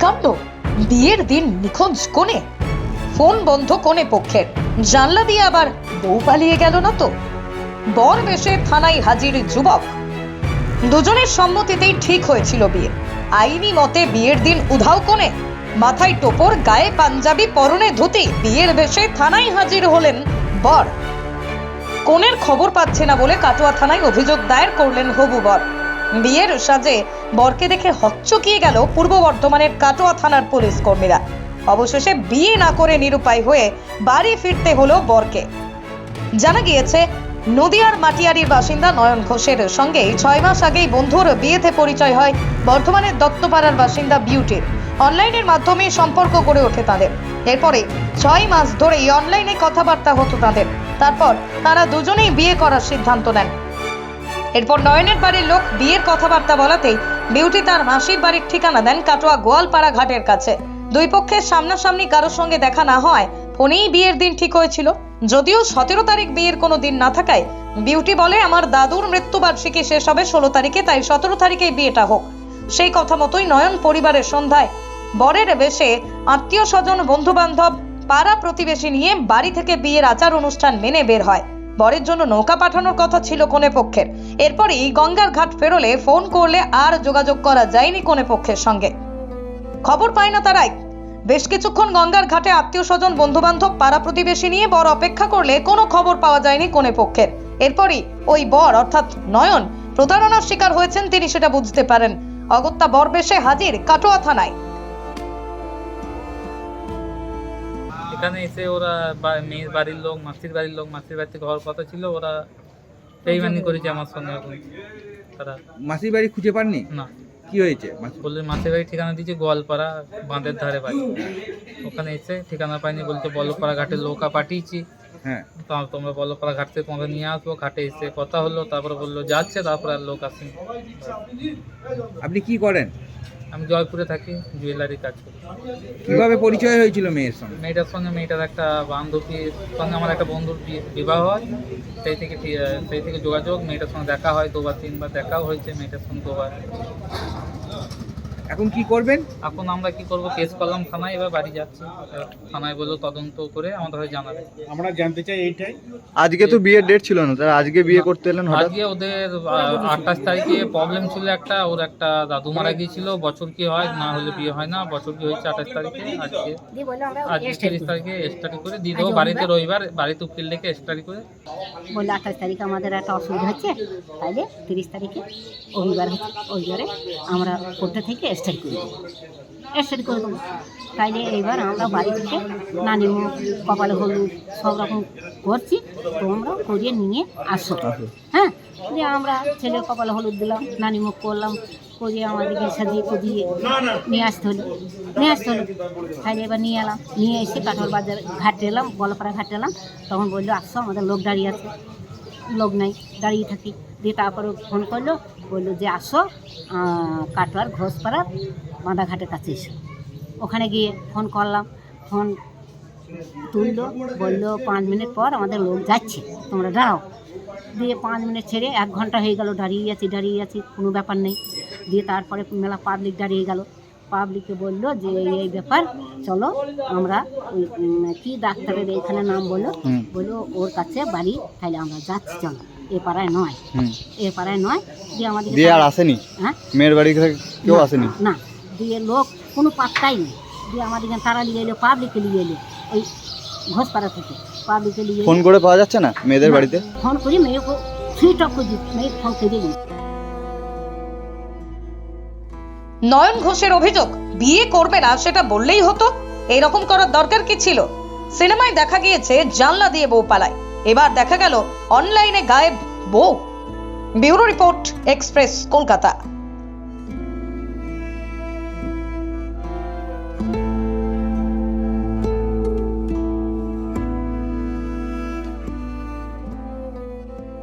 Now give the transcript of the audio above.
কাণ্ড, বিয়ের দিন নিখোঁজ কনে, ফোন বন্ধ কনে পক্ষের, জানলা দিয়ে আবার বউ পালিয়ে গেল না তো। বর বেশে থানায় হাজির যুবক, দুজনের সম্মতিতেই ঠিক হয়েছিল বিয়ে। আইনি মতে বিয়ের দিন উধাও কনে, মাথায় টোপর, গায়ে পাঞ্জাবি, পরনে ধুতি, বিয়ের বেশে থানায় হাজির হলেন বর। কনের খবর পাচ্ছে না বলে কাটোয়া থানায় অভিযোগ দায়ের করলেন হবু বর। বিয়ের সাজে বরকে দেখে হকচকিয়ে গেল পূর্ব বর্ধমানের কাটোয়া থানার পুলিশ কর্মীরা। অবশেষে বিয়ে না করে নিরুপায় হয়ে বাড়ি ফিরতে হলো বরকে। জানা গিয়েছে নদিয়ার মাটিয়ারির বাসিন্দা নয়ন ঘোষের সঙ্গে 6 মাস আগেই বন্ধুর বিয়েতে পরিচয় হয় বর্ধমানের দত্তপাড়ার বাসিন্দা বিউটির। অনলাইনের মাধ্যমে সম্পর্ক গড়ে ওঠে তাদের। এরপরে 6 মাস ধরেই অনলাইনে কথাবার্তা হতো তাদের। তারপর তারা দুজনেই বিয়ে করার সিদ্ধান্ত নেন। এরপর নয়নের বাড়ির লোক বিয়ের কথাবার্তা বলাতেই বিউটি তার মাসির বাড়ির ঠিকানা দেন কাটোয়া গোয়ালপাড়া ঘাটের কাছে। দুই পক্ষের সামনাসামনি কারোর সঙ্গে দেখা না হয় ফোনেই বিয়ের দিন ঠিক হয়েছিল। যদিও 17 তারিখ বিয়ের কোনো দিন না থাকায় বিউটি বলে, আমার দাদুর মৃত্যুবার্ষিকী শেষ হবে 16 তারিখে, তাই 17 তারিখেই বিয়েটা হোক। সেই কথা মতোই নয়ন পরিবারের সন্ধ্যায় বরের বেশে আত্মীয় স্বজন, বন্ধু বান্ধব, পাড়া প্রতিবেশী নিয়ে বাড়ি থেকে বিয়ের আচার অনুষ্ঠান মেনে বের হয়। বরের জন্য নৌকা পাঠানোর কথা ছিল কনে পক্ষের। এরপরই গঙ্গার ঘাট পেরোলে ফোন করলে আর যোগাযোগ করা যায়নি কনে পক্ষের সঙ্গে। খবর পায় না তারাই। বেশ কিছুক্ষণ গঙ্গার ঘাটে আত্মীয় স্বজন, বন্ধু বান্ধব, পাড়া প্রতিবেশী নিয়ে বর অপেক্ষা করলে কোনো খবর পাওয়া যায়নি কনে পক্ষের। এরপরই ওই বর অর্থাৎ নয়ন প্রতারণার শিকার হয়েছেন, তিনি সেটা বুঝতে পারেন। অগত্যা বর বেশে হাজির কাটোয়া থানায়। এখানে এসে ওরা মেয়ের বাড়ির লোক, মাসির বাড়ির লোক, মাসির বাড়িতে হওয়ার কথা ছিল, ওরা বেইমানি করেছে আমার সঙ্গে। এখন তারা মাসির বাড়ি খুঁজে পাননি? না, কি হয়েছে? বললে মাসির বাড়ির ঠিকানা দিয়েছে গোয়ালপাড়া বাঁধের ধারে বাড়ি। ওখানে এসে ঠিকানা পাইনি, বলতে বলপাড়া ঘাটে নৌকা পাঠিয়েছি। হ্যাঁ, তোমরা বলপাড়া ঘাট থেকে তোমাদের নিয়ে আসবো। ঘাটে এসে কথা হলো, তারপরে বললো যাচ্ছে, তারপরে আর লোক আসেনি। আপনি কি করেন? আমি জয়পুরে থাকি, জুয়েলারি কাজ করি। কিভাবে পরিচয় হয়েছিল মেয়ের সঙ্গে? মেয়েটার সঙ্গে মেয়েটার একটা বান্ধবীর সঙ্গে আমার একটা বন্ধুর বিবাহ হয়, সেই থেকে যোগাযোগ। মেয়েটার সঙ্গে দেখা হয় 2 বার 3 বার দেখাও হয়েছে মেয়েটার সঙ্গে 2 বার। এখন কি করবেন? এখন আমরা কি করব, কেস করলাম থানায়, এবার বাড়ি যাচ্ছি। থানায় বললো তদন্ত করে আমাদের হয়ে জানাবে। আমরা জানতে চাই এইটাই, আজকে তো বিয়ের ডেট ছিল না, তারা আজকে বিয়ে করতে এলেন হঠাৎ? আজকে ওদের 28 তারিখে প্রবলেম ছিল একটা, ওর একটা দাদু মারা গিয়েছিল। বছর কি হয় না হলে বিয়ে হয় না, বছর কি হয়েছে 28 তারিখে। আজকে 30 তারিখে স্টাডি করে দিয়ে দেবো বাড়িতে, রবিবার বাড়িতে উকিল ডেকে স্টাডি করে বললো 28 তারিখে আমাদের একটা অসুবিধা হচ্ছে, তাইলে 30 তারিখে রবিবার হচ্ছে, রবিবারে আমরা কোর্টে থেকে স্টাডি করে দেবো। তাইলে এইবার আমরা বাড়ি থেকে নানিমুখ, কপালে হলুদ সব রকম করছি, তোমরা করিয়ে নিয়ে আসো। হ্যাঁ, দিয়ে আমরা ছেলের কপালে হলুদ দিলাম, নানিমুখ করলাম, করিয়ে আমাদেরকে সাজিয়ে করিয়ে নিয়ে আসতে হলো। তাইলে এবার নিয়ে এলাম, নিয়ে এসে কাটোয়ার বাজার ঘাটে এলাম, গোয়ালপাড়া ঘাটে এলাম। তখন বললো আসো, আমাদের লোক দাঁড়িয়ে আছে। লোক নাই, দাঁড়িয়ে থাকি। দিয়ে তারপরে ফোন করলো, বললো যে আসো কাটোয়ার ঘোষপাড়ার বাঁধাঘাটের কাছে এসো। ওখানে গিয়ে ফোন করলাম, ফোন তুললো, বললো 5 মিনিট পর আমাদের লোক যাচ্ছে, তোমরা দাঁড়াও। দিয়ে 5 মিনিট ছেড়ে 1 ঘন্টা হয়ে গেল, দাঁড়িয়ে আছি, কোনো ব্যাপার নেই। দিয়ে তারপরে মেলা পাবলিক দাঁড়িয়ে গেল। পাবলিককে বললো যে এই ব্যাপার, চলো আমরা ওই কি ডাক্তারের এখানে নাম বললো, ওর কাছে বাড়ি, তাহলে আমরা যাচ্ছি, চলো। এ পাড়ায় নয়। দিয়ে আমাদের আর আসেনি? হ্যাঁ, মেয়ের বাড়ি থেকে কেউ আসেনি না। দিয়ে লোক কোনো পাত্তাই নেই। দিয়ে আমাদের তারা নিয়ে এলো, পাবলিককে নিয়ে এলো ওই ঘোষপাড়া থেকে। পাবলিককে নিয়ে ফোন করে পাওয়া যাচ্ছে না মেয়েদের বাড়িতে? ফোন করি, মেয়েকে সুইচ অফ করে দিচ্ছি, মেয়ে ফোন করে দিই। নয়ন ঘোষের অভিযোগ, বিয়ে করবে না সেটা বললেই হতো, এরকম করার দরকার কি ছিল? সিনেমায় দেখা গিয়েছে জানলা দিয়ে বউ পালায়, এবার দেখা গেল অনলাইনে গায়েব বউ। Bureau report, express Kolkata.